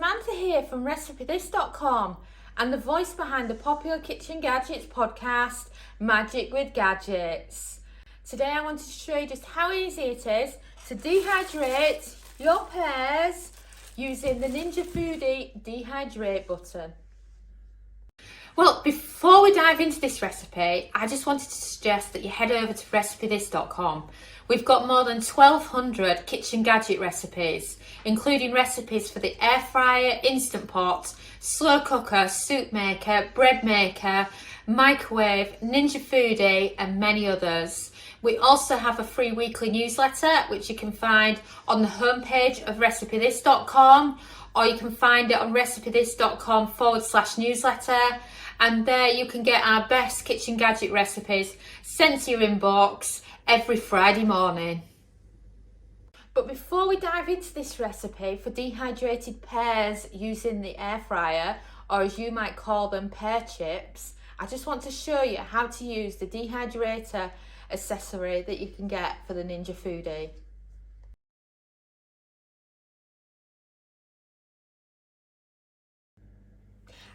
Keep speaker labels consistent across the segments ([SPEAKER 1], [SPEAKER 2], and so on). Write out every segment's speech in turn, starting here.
[SPEAKER 1] Samantha here from RecipeThis.com and the voice behind the popular Kitchen Gadgets podcast, Magic with Gadgets. Today I wanted to show you just how easy it is to dehydrate your pears using the Ninja Foodi Dehydrate button. Well, before we dive into this recipe, I just wanted to suggest that you head over to RecipeThis.com. We've got more than 1,200 kitchen gadget recipes, including recipes for the air fryer, instant pot, slow cooker, soup maker, bread maker, microwave, Ninja Foodi, and many others. We also have a free weekly newsletter, which you can find on the homepage of RecipeThis.com, or you can find it on RecipeThis.com/newsletter. And there you can get our best kitchen gadget recipes sent to your inbox every Friday morning. But before we dive into this recipe for dehydrated pears using the air fryer, or as you might call them, pear chips, I just want to show you how to use the Dehydrator accessory that you can get for the Ninja Foodi.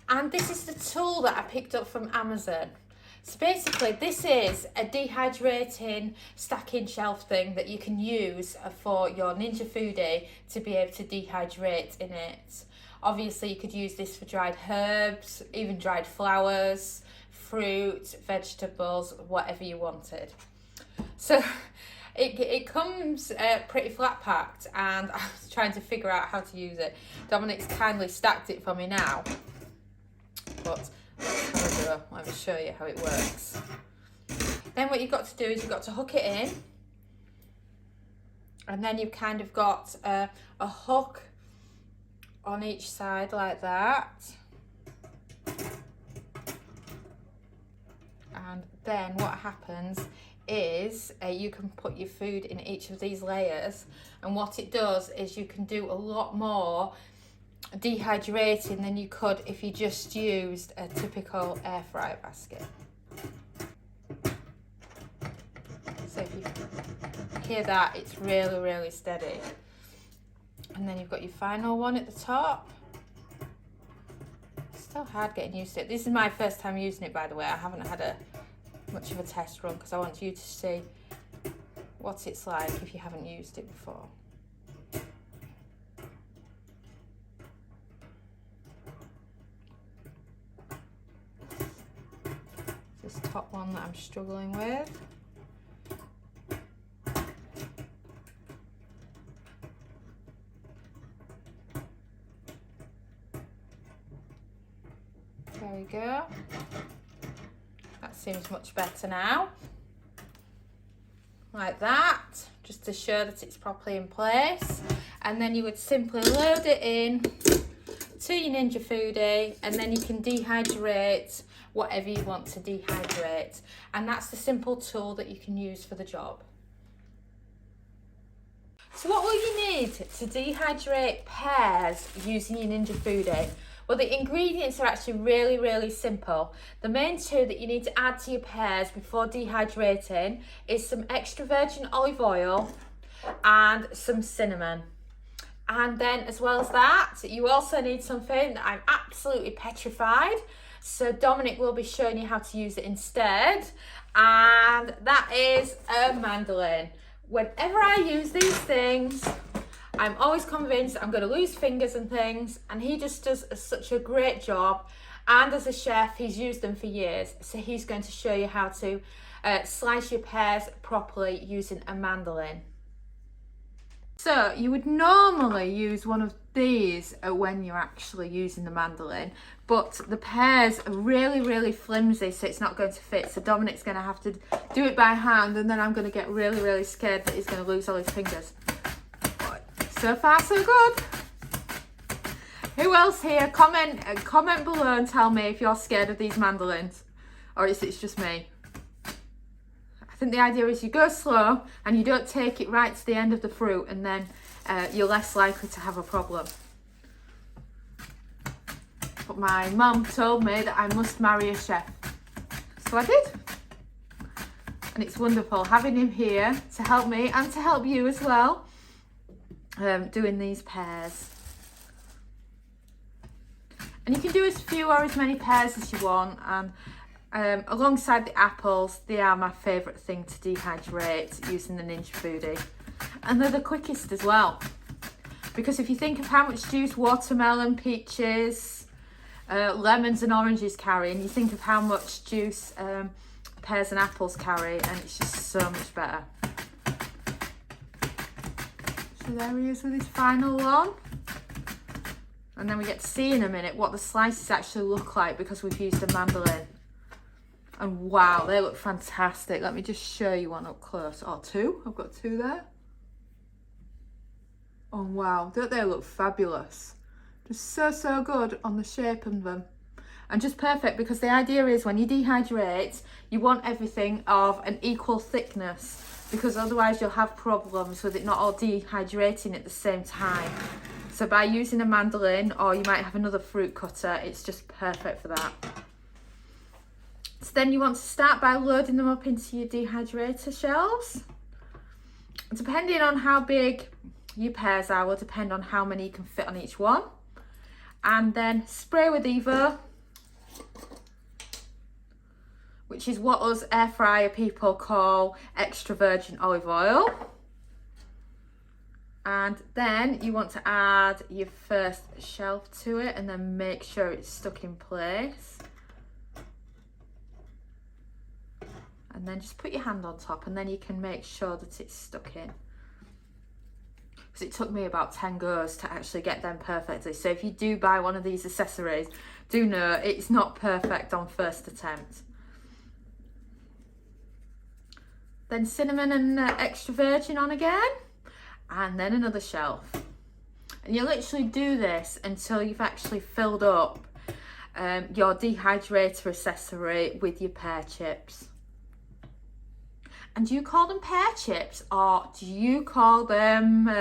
[SPEAKER 1] And this is the tool that I picked up from Amazon. So basically this is a dehydrating stacking shelf thing that you can use for your Ninja Foodi to be able to dehydrate in it. Obviously you could use this for dried herbs, even dried flowers, fruit, vegetables, whatever you wanted. So it comes pretty flat packed, and I was trying to figure out how to use it. Dominic's kindly stacked it for me now. But let me show you how it works. Then what you've got to do is you've got to hook it in, and then you've kind of got a hook on each side like that. And then what happens is you can put your food in each of these layers, and what it does is you can do a lot more dehydrating than you could if you just used a typical air fryer basket. So if you hear that, it's really, really steady. And then you've got your final one at the top. It's still hard getting used to it. This is my first time using it, by the way. I haven't had much of a test run because I want you to see what it's like if you haven't used it before. This top one that I'm struggling with. There we go. That seems much better now. Like that, just to show that it's properly in place. And then you would simply load it in to your Ninja Foodi, and then you can dehydrate whatever you want to dehydrate. And that's the simple tool that you can use for the job. So what will you need to dehydrate pears using your Ninja Foodi? Well, the ingredients are actually really, really simple. The main two that you need to add to your pears before dehydrating is some extra virgin olive oil and some cinnamon. And then as well as that, you also need something that I'm absolutely petrified. So Dominic will be showing you how to use it instead. And that is a mandolin. Whenever I use these things, I'm always convinced I'm going to lose fingers and things. And he just does such a great job. And as a chef, he's used them for years. So he's going to show you how to slice your pears properly using a mandolin. So you would normally use one of these when you're actually using the mandolin, but the pears are really, really flimsy, so it's not going to fit. So Dominic's going to have to do it by hand, and then I'm going to get really, really scared that he's going to lose all his fingers. But so far, so good. Who else here? Comment below and tell me if you're scared of these mandolins, or is it just me? I think the idea is you go slow and you don't take it right to the end of the fruit, and then you're less likely to have a problem. But my mum told me that I must marry a chef, so I did. And it's wonderful having him here to help me and to help you as well, doing these pears. And you can do as few or as many pears as you want, and alongside the apples, they are my favourite thing to dehydrate using the Ninja Foodi. And they're the quickest as well. Because if you think of how much juice watermelon, peaches, lemons and oranges carry, and you think of how much juice pears and apples carry, and it's just so much better. So there he is with his final one. And then we get to see in a minute what the slices actually look like because we've used a mandolin. And wow, they look fantastic. Let me just show you one up close. Oh, two. I've got two there. Oh wow, don't they look fabulous? Just so good on the shape of them. And just perfect, because the idea is when you dehydrate, you want everything of an equal thickness, because otherwise you'll have problems with it not all dehydrating at the same time. So by using a mandolin, or you might have another fruit cutter, it's just perfect for that. So then you want to start by loading them up into your dehydrator shelves. Depending on how big your pears are will depend on how many you can fit on each one. And then spray with Evo, which is what us air fryer people call extra virgin olive oil. And then you want to add your first shelf to it and then make sure it's stuck in place. And then just put your hand on top, and then you can make sure that it's stuck in. Because it took me about 10 goes to actually get them perfectly. So if you do buy one of these accessories, do know it's not perfect on first attempt. Then cinnamon and extra virgin on again, and then another shelf. And you literally do this until you've actually filled up your dehydrator accessory with your pear chips. And do you call them pear chips, or do you call them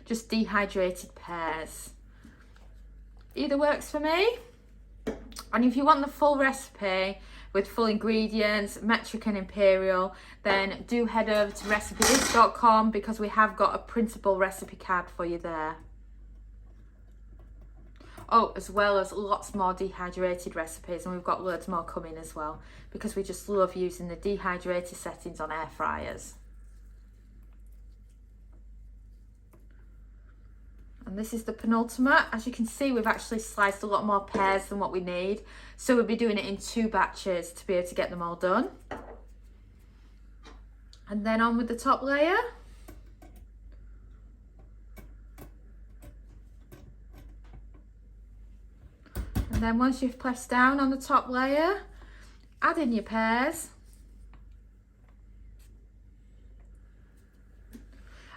[SPEAKER 1] just dehydrated pears? Either works for me. And if you want the full recipe with full ingredients, metric and imperial, then do head over to recipethis.com, because we have got a printable recipe card for you there. Oh, as well as lots more dehydrated recipes, and we've got loads more coming as well, because we just love using the dehydrator settings on air fryers. And this is the penultimate. As you can see, we've actually sliced a lot more pears than what we need, so we'll be doing it in 2 batches to be able to get them all done. And then on with the top layer. And then once you've pressed down on the top layer, add in your pears.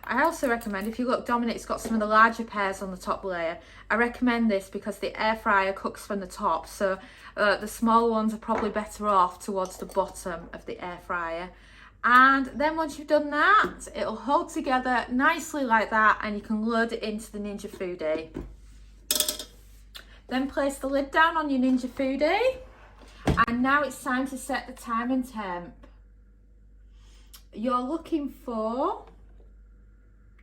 [SPEAKER 1] I also recommend, if you look, Dominic's got some of the larger pears on the top layer. I recommend this because the air fryer cooks from the top, so the small ones are probably better off towards the bottom of the air fryer. And then once you've done that, it'll hold together nicely like that, and you can load it into the Ninja Foodi. Then place the lid down on your Ninja Foodi, and now it's time to set the time and temp. You're looking for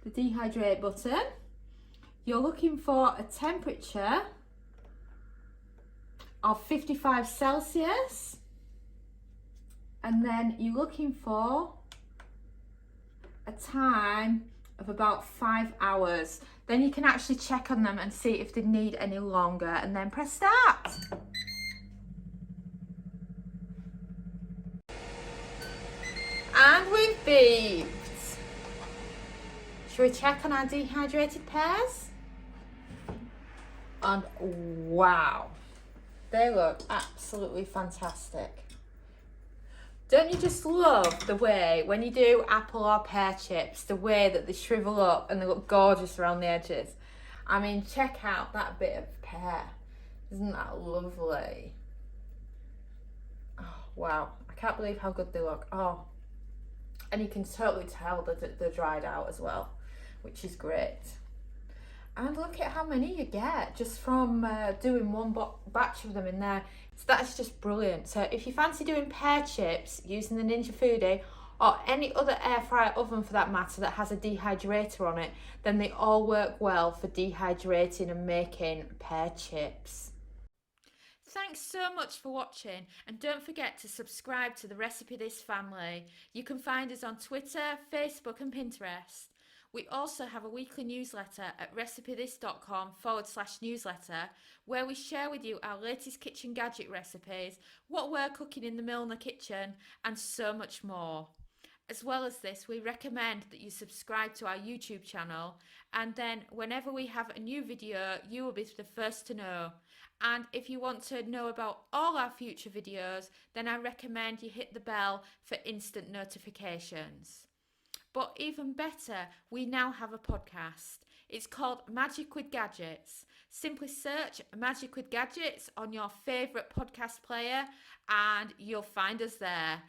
[SPEAKER 1] the dehydrate button. You're looking for a temperature of 55 Celsius, and then you're looking for a time of about 5 hours. Then you can actually check on them and see if they need any longer, and then press start. And we've beeped. Should we check on our dehydrated pears? And wow, they look absolutely fantastic. Don't you just love the way, when you do apple or pear chips, the way that they shrivel up and they look gorgeous around the edges? I mean, check out that bit of pear. Isn't that lovely? Oh, wow. I can't believe how good they look. Oh, and you can totally tell that they're dried out as well, which is great. And look at how many you get just from doing one batch of them in there. So that's just brilliant. So if you fancy doing pear chips using the Ninja Foodi, or any other air fryer oven for that matter that has a dehydrator on it, then they all work well for dehydrating and making pear chips. Thanks so much for watching, and don't forget to subscribe to the Recipe This family. You can find us on Twitter, Facebook and Pinterest. We also have a weekly newsletter at recipethis.com/newsletter where we share with you our latest kitchen gadget recipes, what we're cooking in the Milner kitchen, and so much more. As well as this, we recommend that you subscribe to our YouTube channel, and then whenever we have a new video, you will be the first to know. And if you want to know about all our future videos, then I recommend you hit the bell for instant notifications. But even better, we now have a podcast. It's called Magic with Gadgets. Simply search Magic with Gadgets on your favourite podcast player and you'll find us there.